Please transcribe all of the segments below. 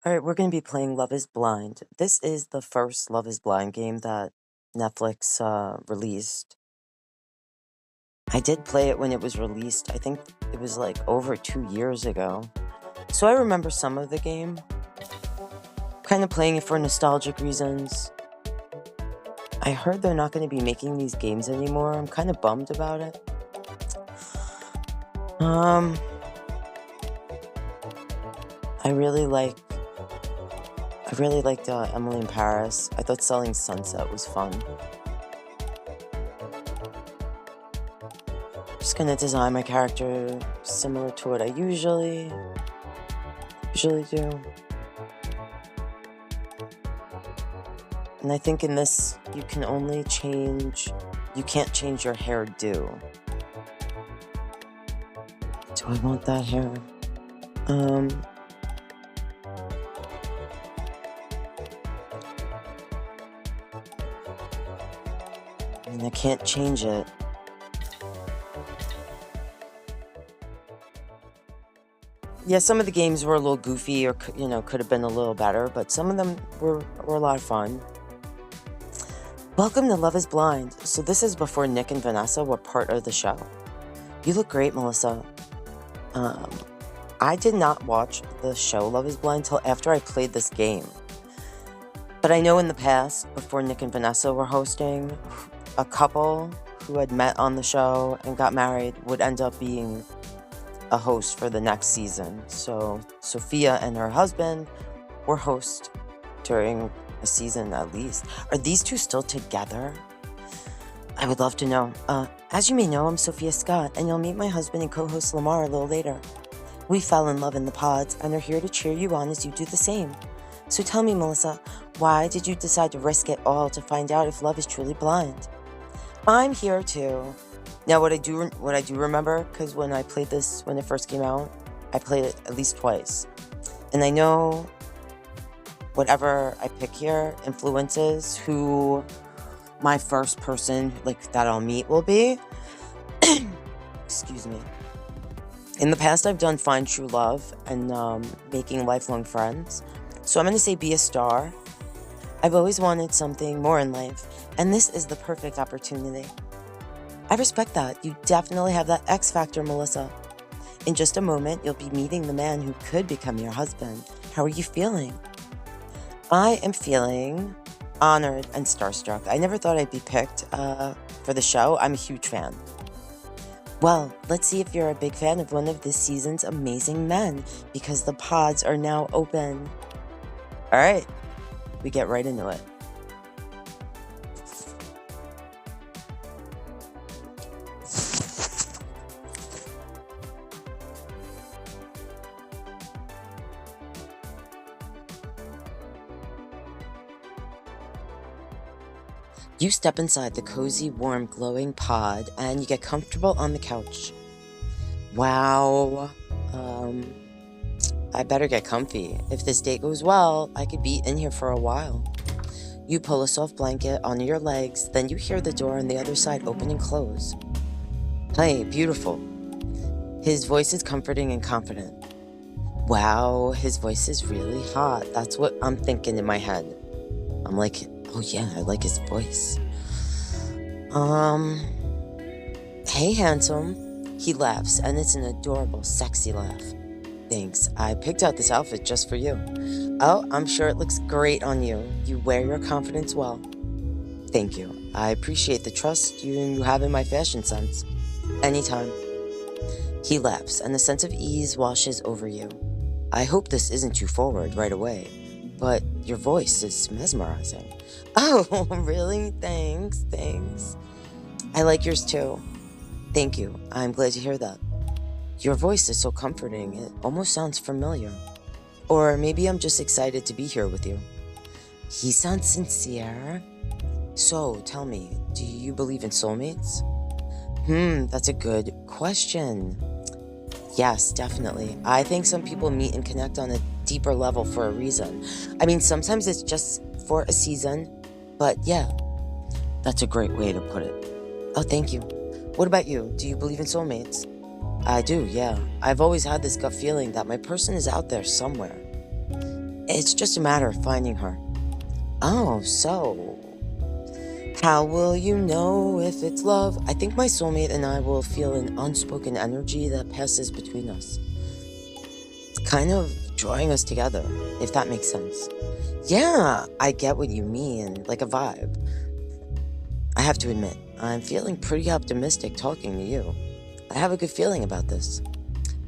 All right, we're going to be playing Love is Blind. This is the first Love is Blind game that Netflix released. I did play it when it was released. I think it was like over 2 years ago. So I remember some of the game. Kind of playing it for nostalgic reasons. I heard they're not going to be making these games anymore. I'm kind of bummed about it. I really liked Emily in Paris. I thought Selling Sunset was fun. Just gonna design my character similar to what I usually do. And I think in this, you can't change your hairdo. Do I want that hair? And I can't change it. Yeah, some of the games were a little goofy or, could have been a little better, but some of them were a lot of fun. Welcome to Love is Blind. So this is before Nick and Vanessa were part of the show. You look great, Melissa. I did not watch the show Love is Blind till after I played this game. But I know in the past, before Nick and Vanessa were hosting, a couple who had met on the show and got married would end up being a host for the next season. So Sophia and her husband were hosts during a season at least. Are these two still together? I would love to know. As you may know, I'm Sophia Scott, and you'll meet my husband and co-host Lamar a little later. We fell in love in the pods and are here to cheer you on as you do the same. So tell me, Melissa, why did you decide to risk it all to find out if love is truly blind? I'm here too. Now, what I do remember, because when I played this when it first came out, I played it at least twice. And I know whatever I pick here influences who my first person that I'll meet will be. Excuse me. In the past, I've done Find True Love and Making Lifelong Friends. So I'm going to say be a star. I've always wanted something more in life, and this is the perfect opportunity. I respect that. You definitely have that X factor, Melissa. In just a moment, you'll be meeting the man who could become your husband. How are you feeling? I am feeling honored and starstruck. I never thought I'd be picked for the show. I'm a huge fan. Well, let's see if you're a big fan of one of this season's amazing men, because the pods are now open. All right, we get right into it. You step inside the cozy, warm, glowing pod, and you get comfortable on the couch. Wow. I better get comfy. If this date goes well, I could be in here for a while. You pull a soft blanket onto your legs, then you hear the door on the other side open and close. Hey, beautiful. His voice is comforting and confident. Wow, his voice is really hot. That's what I'm thinking in my head. I'm like, oh yeah, I like his voice. Hey, handsome. He laughs, and it's an adorable, sexy laugh. Thanks, I picked out this outfit just for you. Oh, I'm sure it looks great on you. You wear your confidence well. Thank you. I appreciate the trust you have in my fashion sense. Anytime. He laughs, and a sense of ease washes over you. I hope this isn't too forward right away, but your voice is mesmerizing. Oh, really? Thanks. I like yours too. Thank you. I'm glad to hear that. Your voice is so comforting. It almost sounds familiar. Or maybe I'm just excited to be here with you. He sounds sincere. So, tell me, do you believe in soulmates? That's a good question. Yes, definitely. I think some people meet and connect on a deeper level for a reason. I mean, sometimes it's just for a season, but yeah, that's a great way to put it. Oh, thank you. What about you? Do you believe in soulmates? I do, yeah. I've always had this gut feeling that my person is out there somewhere. It's just a matter of finding her. Oh, so how will you know if it's love? I think my soulmate and I will feel an unspoken energy that passes between us. It's kind of drawing us together, if that makes sense. Yeah, I get what you mean, like a vibe. I have to admit, I'm feeling pretty optimistic talking to you. I have a good feeling about this.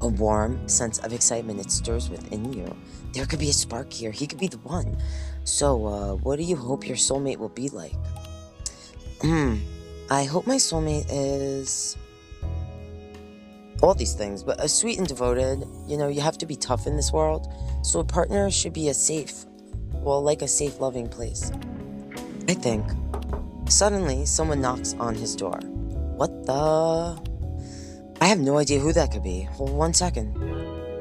A warm sense of excitement it stirs within you. There could be a spark here. He could be the one. So, what do you hope your soulmate will be like? I hope my soulmate is all these things, but sweet and devoted. You know, you have to be tough in this world. So a partner should be like a safe, loving place. I think. Suddenly, someone knocks on his door. What the? I have no idea who that could be. Hold 1 second.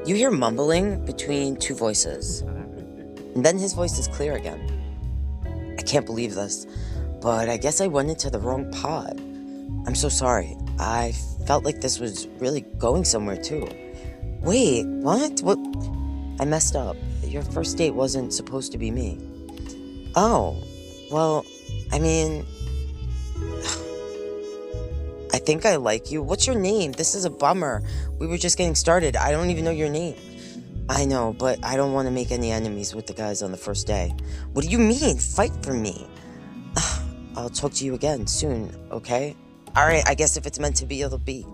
You hear mumbling between two voices. And then his voice is clear again. I can't believe this, but I guess I went into the wrong pod. I'm so sorry. I felt like this was really going somewhere too. Wait, what? What? I messed up. Your first date wasn't supposed to be me. Oh, well, I mean, I think I like you. What's your name? This is a bummer. We were just getting started. I don't even know your name. I know, but I don't want to make any enemies with the guys on the first day. What do you mean? Fight for me. I'll talk to you again soon, okay? Alright, I guess if it's meant to be, it'll be.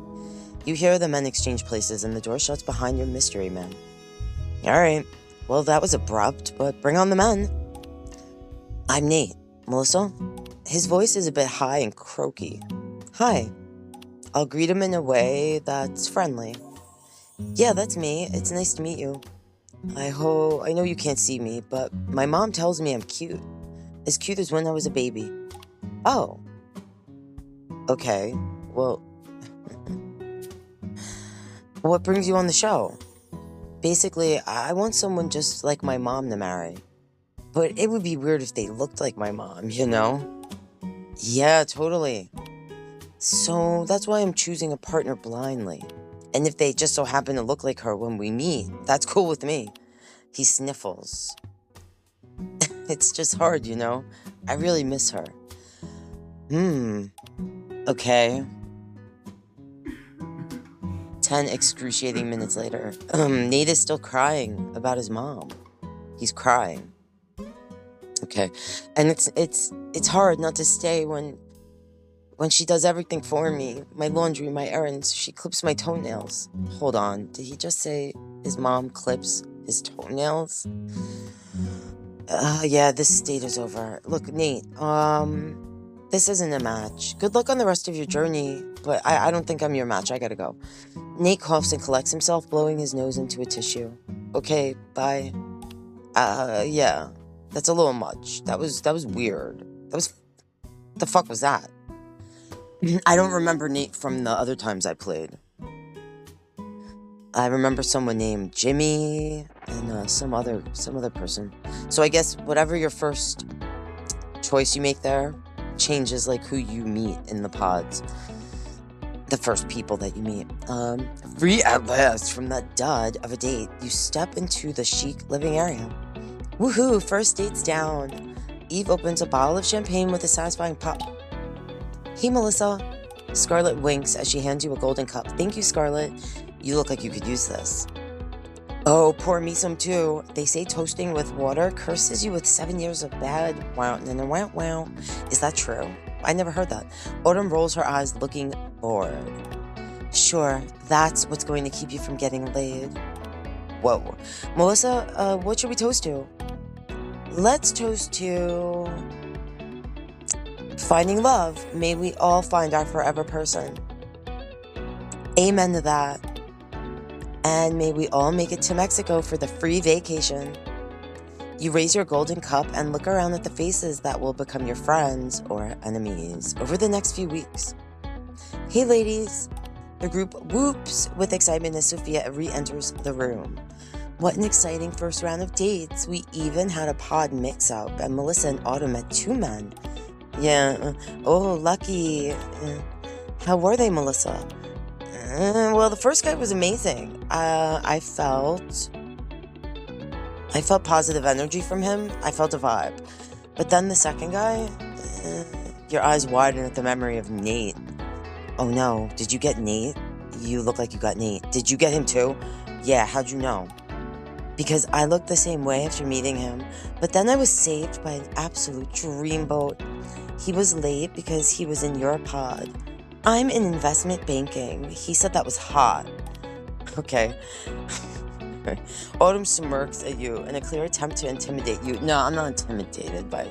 You hear the men exchange places and the door shuts behind your mystery man. Alright, well that was abrupt, but bring on the men. I'm Nate. Melissa? His voice is a bit high and croaky. Hi. I'll greet him in a way that's friendly. Yeah, that's me. It's nice to meet you. I know you can't see me, but my mom tells me I'm cute. As cute as when I was a baby. Oh. Okay, well, what brings you on the show? Basically, I want someone just like my mom to marry. But it would be weird if they looked like my mom, you know? Yeah, totally. So that's why I'm choosing a partner blindly. And if they just so happen to look like her when we meet, that's cool with me. He sniffles. It's just hard, you know? I really miss her. Okay. 10 excruciating minutes later. Nate is still crying about his mom. He's crying. Okay. And it's hard not to stay when she does everything for me. My laundry, my errands. She clips my toenails. Hold on. Did he just say his mom clips his toenails? Yeah, this date is over. Look, Nate, this isn't a match. Good luck on the rest of your journey, but I don't think I'm your match. I gotta go. Nate coughs and collects himself, blowing his nose into a tissue. Okay, bye. Yeah. That's a little much. That was weird. The fuck was that? I don't remember Nate from the other times I played. I remember someone named Jimmy and some other person. So I guess whatever your first choice you make there changes like who you meet in the pods. The first people that you meet. Free at last from that dud of a date, you step into the chic living area. Woohoo, first date's down. Eve opens a bottle of champagne with a satisfying pop. Hey, Melissa. Scarlett winks as she hands you a golden cup. Thank you, Scarlett. You look like you could use this. Oh, pour me some too. They say toasting with water curses you with 7 years of bad wow. Is that true? I never heard that. Autumn rolls her eyes looking bored. Sure, that's what's going to keep you from getting laid. Whoa. Melissa, what should we toast to? Let's toast to finding love. May we all find our forever person. Amen to that. And may we all make it to Mexico for the free vacation. You raise your golden cup and look around at the faces that will become your friends or enemies over the next few weeks. Hey ladies. The group whoops with excitement as Sophia re-enters the room. What an exciting first round of dates. We even had a pod mix-up and Melissa and Autumn met 2 men. Yeah, oh, lucky. How were they, Melissa? Well, the first guy was amazing. I felt I felt positive energy from him. I felt a vibe. But then the second guy, your eyes widen at the memory of Nate. Oh no, did you get Nate? You look like you got Nate. Did you get him too? Yeah, how'd you know? Because I looked the same way after meeting him, but then I was saved by an absolute dreamboat. He was late because he was in your pod. I'm in investment banking. He said that was hot. Okay. Autumn smirks at you in a clear attempt to intimidate you. No, I'm not intimidated by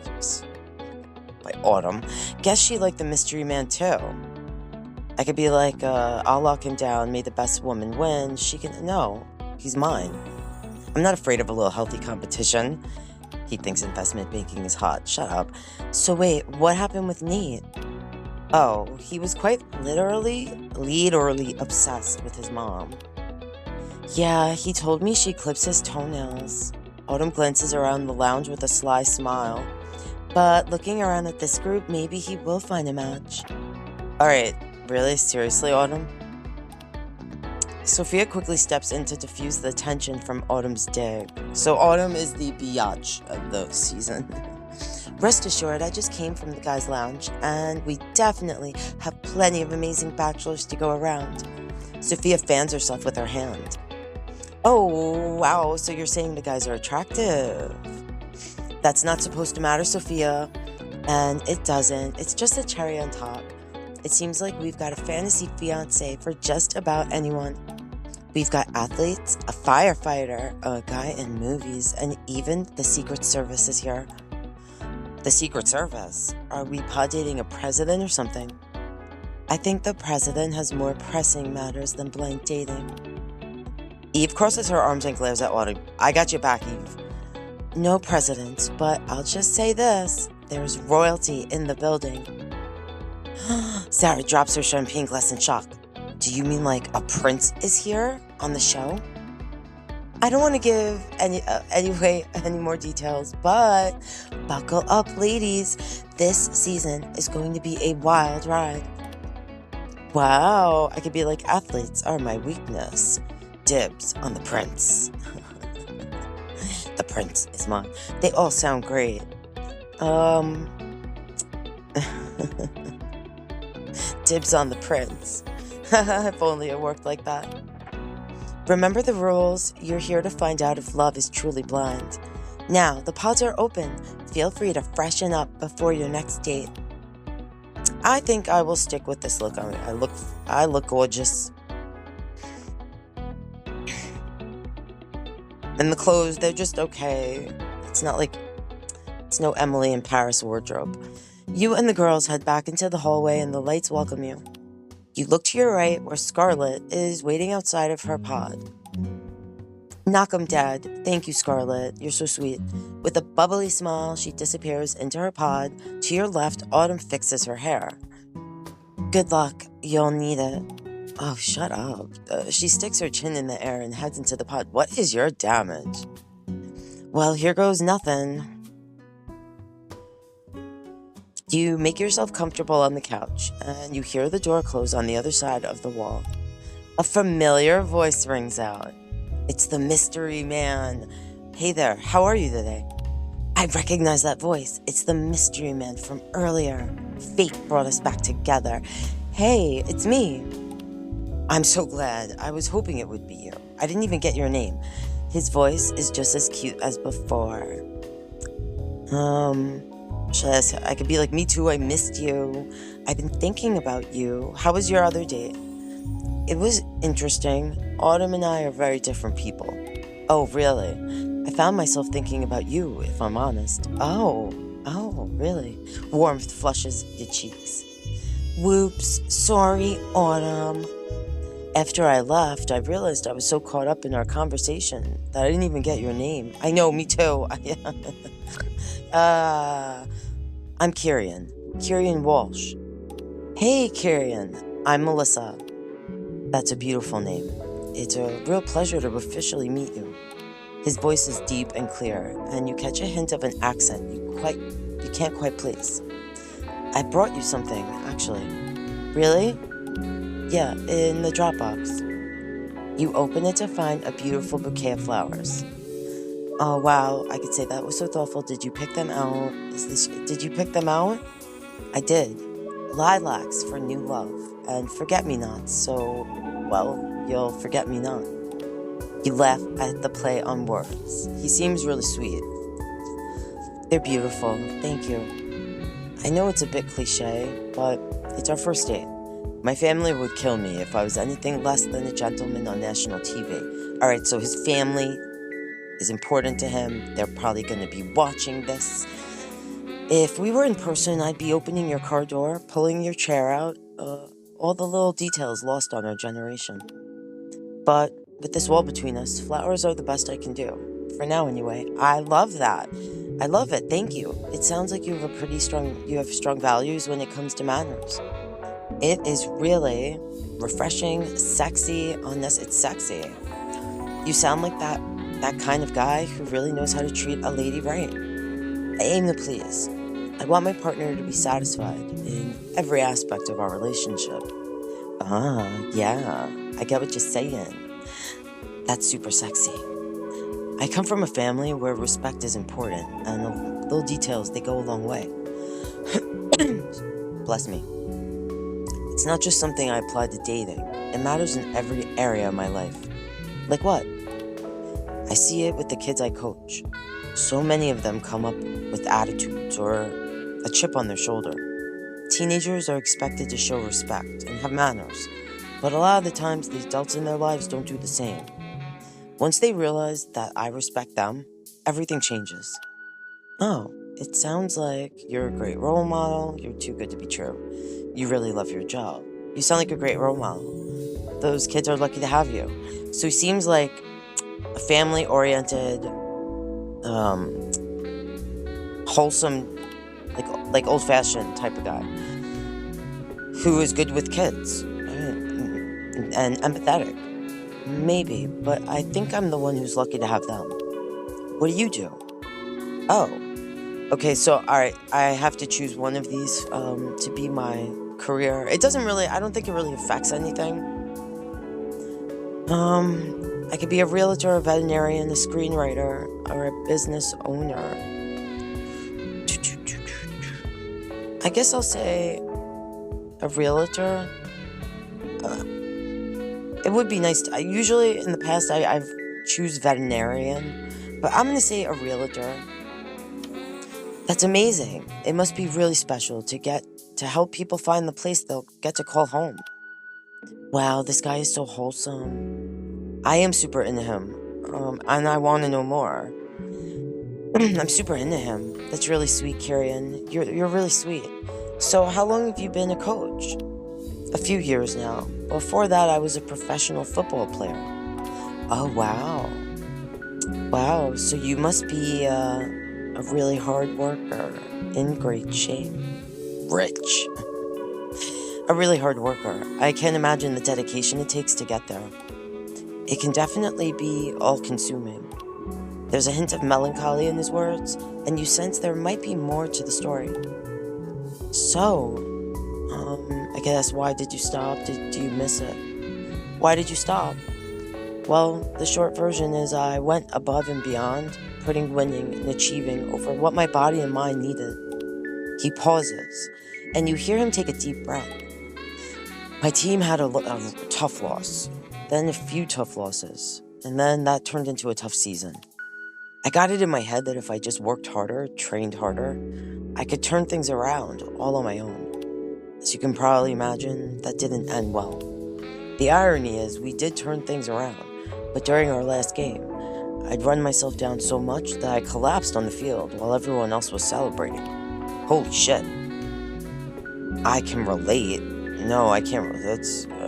Autumn. Guess she liked the mystery man too. I could be like, I'll lock him down, may the best woman win. She can, no, he's mine. I'm not afraid of a little healthy competition. He thinks investment banking is hot. Shut up. So wait, what happened with Nate? Oh, he was quite literally obsessed with his mom. Yeah, he told me she clips his toenails. Autumn glances around the lounge with a sly smile. But looking around at this group, maybe he will find a match. Alright, really? Seriously, Autumn? Sophia quickly steps in to diffuse the tension from Autumn's dig. So Autumn is the biatch of the season. Rest assured, I just came from the guys' lounge, and we definitely have plenty of amazing bachelors to go around. Sophia fans herself with her hand. Oh, wow, so you're saying the guys are attractive. That's not supposed to matter, Sophia. And it doesn't. It's just a cherry on top. It seems like we've got a fantasy fiancé for just about anyone. We've got athletes, a firefighter, a guy in movies, and even the Secret Service is here. The Secret Service? Are we pod dating a president or something? I think the president has more pressing matters than blind dating. Eve crosses her arms and glares at Autumn. I got your back, Eve. No presidents, but I'll just say this. There's royalty in the building. Sarah drops her champagne glass in shock. Do you mean like a prince is here on the show? I don't want to give any more details, but buckle up, ladies. This season is going to be a wild ride. Wow, I could be like, athletes are my weakness. Dibs on the prince. The prince is mine. They all sound great. Dibs on the prince. If only it worked like that. Remember the rules. You're here to find out if love is truly blind. Now, the pods are open. Feel free to freshen up before your next date. I think I will stick with this look. I look gorgeous. And the clothes, they're just okay. It's not like it's no Emily in Paris wardrobe. You and the girls head back into the hallway and the lights welcome you. You look to your right where Scarlett is waiting outside of her pod. Knock 'em dead. Thank you, Scarlett. You're so sweet. With a bubbly smile, she disappears into her pod. To your left, Autumn fixes her hair. Good luck. You'll need it. Oh, shut up. She sticks her chin in the air and heads into the pod. What is your damage? Well, here goes nothing. You make yourself comfortable on the couch, and you hear the door close on the other side of the wall. A familiar voice rings out. It's the mystery man. Hey there, how are you today? I recognize that voice. It's the mystery man from earlier. Fate brought us back together. Hey, it's me. I'm so glad. I was hoping it would be you. I didn't even get your name. His voice is just as cute as before. I could be like, me too, I missed you. I've been thinking about you. How was your other date? It was interesting. Autumn and I are very different people. Oh, really? I found myself thinking about you, if I'm honest. Oh, really? Warmth flushes your cheeks. Whoops, sorry, Autumn. After I left, I realized I was so caught up in our conversation that I didn't even get your name. I know, me too. I'm Kieran Walsh. Hey, Kieran. I'm Melissa. That's a beautiful name. It's a real pleasure to officially meet you. His voice is deep and clear, and you catch a hint of an accent you can't quite place. I brought you something, actually. Really? Yeah, in the Dropbox. You open it to find a beautiful bouquet of flowers. Oh, wow, I could say that was so thoughtful. Did you pick them out? Did you pick them out? I did. Lilacs for new love and forget-me-nots, so, well, you'll forget me not. He laughed at the play on words. He seems really sweet. They're beautiful, thank you. I know it's a bit cliche, but it's our first date. My family would kill me if I was anything less than a gentleman on national TV. Alright, so his family is important to him. They're probably going to be watching this. If we were in person, I'd be opening your car door, pulling your chair out, all the little details lost on our generation. But with this wall between us, flowers are the best I can do. For now, anyway. I love that. I love it. Thank you. It sounds like you have strong values when it comes to manners. It is really refreshing, sexy, it's sexy. You sound like that kind of guy who really knows how to treat a lady right. I aim to please. I want my partner to be satisfied in every aspect of our relationship. Ah, yeah, I get what you're saying. That's super sexy. I come from a family where respect is important, and the little details, they go a long way. Bless me. It's not just something I apply to dating. It matters in every area of my life. Like what? I see it with the kids I coach. So many of them come up with attitudes or a chip on their shoulder. Teenagers are expected to show respect and have manners, but a lot of the times the adults in their lives don't do the same. Once they realize that I respect them, everything changes. Oh, it sounds like you're a great role model. You're too good to be true. You really love your job. You sound like a great role model. Those kids are lucky to have you. So he seems like a family-oriented, wholesome, like old-fashioned type of guy who is good with kids and empathetic. Maybe, but I think I'm the one who's lucky to have them. What do you do? Oh, okay, so alright, I have to choose one of these to be my career. It doesn't really, I don't think it really affects anything. I could be a realtor, a veterinarian, a screenwriter, or a business owner. I guess I'll say a realtor. It would be nice to, usually in the past I've choose veterinarian, but I'm going to say a realtor. That's amazing. It must be really special to help people find the place they'll get to call home. Wow, this guy is so wholesome. I am super into him, and I want to know more. I'm super into him. That's really sweet, Kieran. You're really sweet. So how long have you been a coach? A few years now. Before that, I was a professional football player. Oh, wow. Wow, so you must be a really hard worker, in great shape, rich. A really hard worker. I can't imagine the dedication it takes to get there. It can definitely be all-consuming. There's a hint of melancholy in his words, and you sense there might be more to the story. So, I guess, why did you stop? Do you miss it? Why did you stop? Well, the short version is I went above and beyond, putting winning and achieving over what my body and mind needed. He pauses, and you hear him take a deep breath. My team had a tough loss, then a few tough losses, and then that turned into a tough season. I got it in my head that if I just worked harder, trained harder, I could turn things around all on my own. As you can probably imagine, that didn't end well. The irony is we did turn things around, but during our last game, I'd run myself down so much that I collapsed on the field while everyone else was celebrating. Holy shit. I can relate. No, I can't.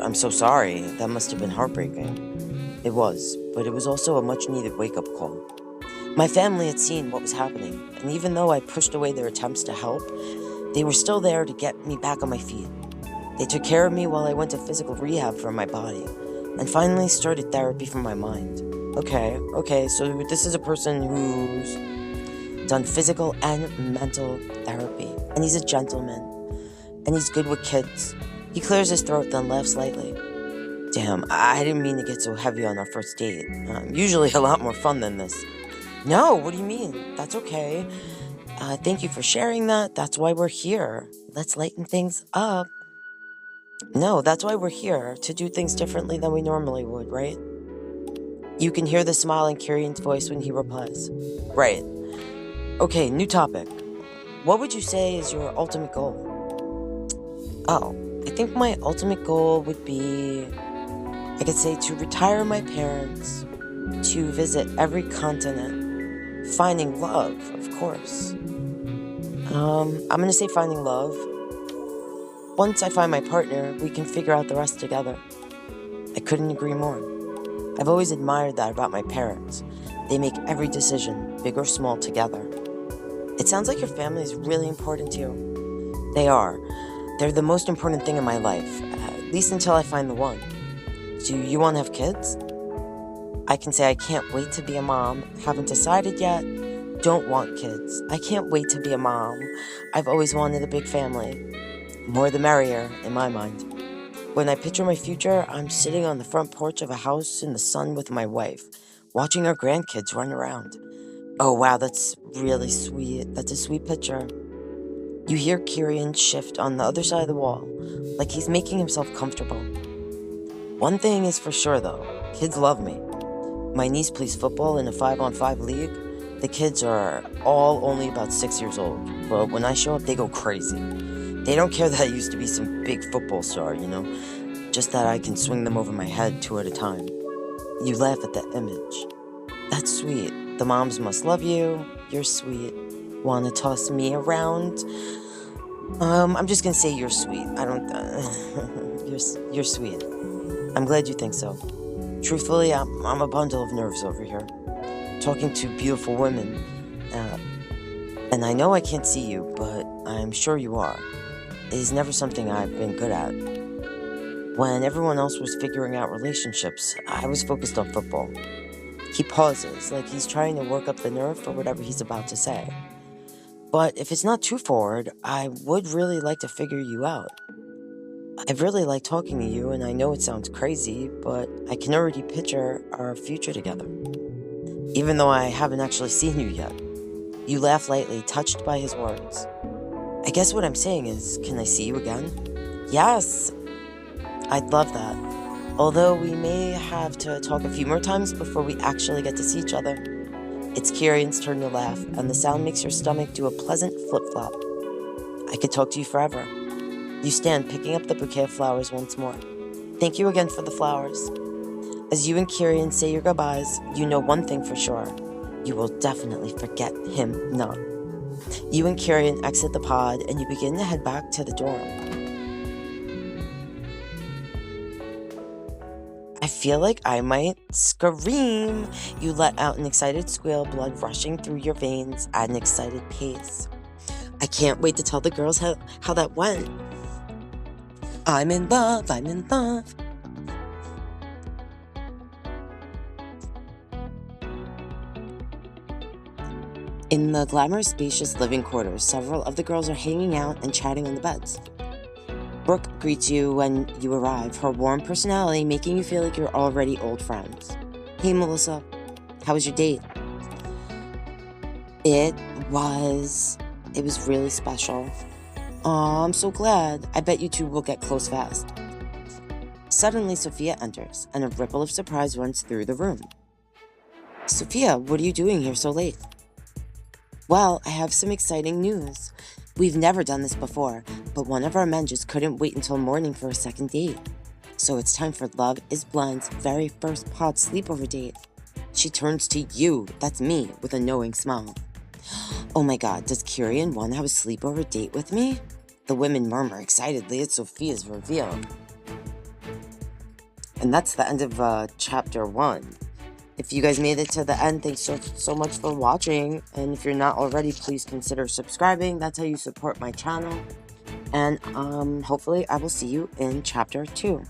I'm so sorry. That must have been heartbreaking. It was, but it was also a much-needed wake-up call. My family had seen what was happening, and even though I pushed away their attempts to help, they were still there to get me back on my feet. They took care of me while I went to physical rehab for my body, and finally started therapy for my mind. Okay, so this is a person who's done physical and mental therapy, and he's a gentleman, and he's good with kids. He clears his throat, then laughs lightly. Damn, I didn't mean to get so heavy on our first date. Usually a lot more fun than this. No, what do you mean? That's okay. Thank you for sharing that. That's why we're here. Let's lighten things up. No, that's why we're here, to do things differently than we normally would, right? You can hear the smile in Kirian's voice when he replies. Right. Okay, new topic. What would you say is your ultimate goal? Oh, I think my ultimate goal would be, I could say, to retire my parents, to visit every continent, finding love, of course. I'm gonna say finding love. Once I find my partner, we can figure out the rest together. I couldn't agree more. I've always admired that about my parents. They make every decision, big or small, together. It sounds like your family is really important to you. They are. They're the most important thing in my life, at least until I find the one. Do you want to have kids? I can say I can't wait to be a mom. Haven't decided yet. Don't want kids. I can't wait to be a mom. I've always wanted a big family. More the merrier, in my mind. When I picture my future, I'm sitting on the front porch of a house in the sun with my wife, watching our grandkids run around. Oh wow, that's really sweet. That's a sweet picture. You hear Kirian shift on the other side of the wall, like he's making himself comfortable. One thing is for sure though, kids love me. My niece plays football in a 5-on-5 league. The kids are all only about 6 years old, but when I show up, they go crazy. They don't care that I used to be some big football star, just that I can swing them over my head 2 at a time. You laugh at that image. That's sweet. The moms must love you. You're sweet. Wanna toss me around? I'm just gonna say you're sweet. I don't. You're sweet. I'm glad you think so. Truthfully, I'm a bundle of nerves over here, talking to beautiful women. And I know I can't see you, but I'm sure you are. It is never something I've been good at. When everyone else was figuring out relationships, I was focused on football. He pauses, like he's trying to work up the nerve for whatever he's about to say. But if it's not too forward, I would really like to figure you out. I really like talking to you, and I know it sounds crazy, but I can already picture our future together. Even though I haven't actually seen you yet. You laugh lightly, touched by his words. I guess what I'm saying is, can I see you again? Yes, I'd love that. Although we may have to talk a few more times before we actually get to see each other. It's Kirian's turn to laugh, and the sound makes your stomach do a pleasant flip-flop. I could talk to you forever. You stand, picking up the bouquet of flowers once more. Thank you again for the flowers. As you and Kirian say your goodbyes, you know one thing for sure. You will definitely forget him not. You and Kirian exit the pod, and you begin to head back to the dorm. I feel like I might scream. You let out an excited squeal, blood rushing through your veins at an excited pace. I can't wait to tell the girls how that went. I'm in love, I'm in love. In the glamorous, spacious living quarters, several of the girls are hanging out and chatting on the beds. Brooke greets you when you arrive, her warm personality making you feel like you're already old friends. Hey Melissa, how was your date? It was really special. Aw, I'm so glad. I bet you two will get close fast. Suddenly, Sophia enters, and a ripple of surprise runs through the room. Sophia, what are you doing here so late? Well, I have some exciting news. We've never done this before, but one of our men just couldn't wait until morning for a second date. So it's time for Love is Blind's very first pod sleepover date. She turns to you, that's me, with a knowing smile. Oh my god, does Kirian want to have a sleepover date with me? The women murmur excitedly at Sophia's reveal. And that's the end of chapter 1. If you guys made it to the end, thanks so much for watching. And if you're not already, please consider subscribing. That's how you support my channel. And hopefully I will see you in chapter 2.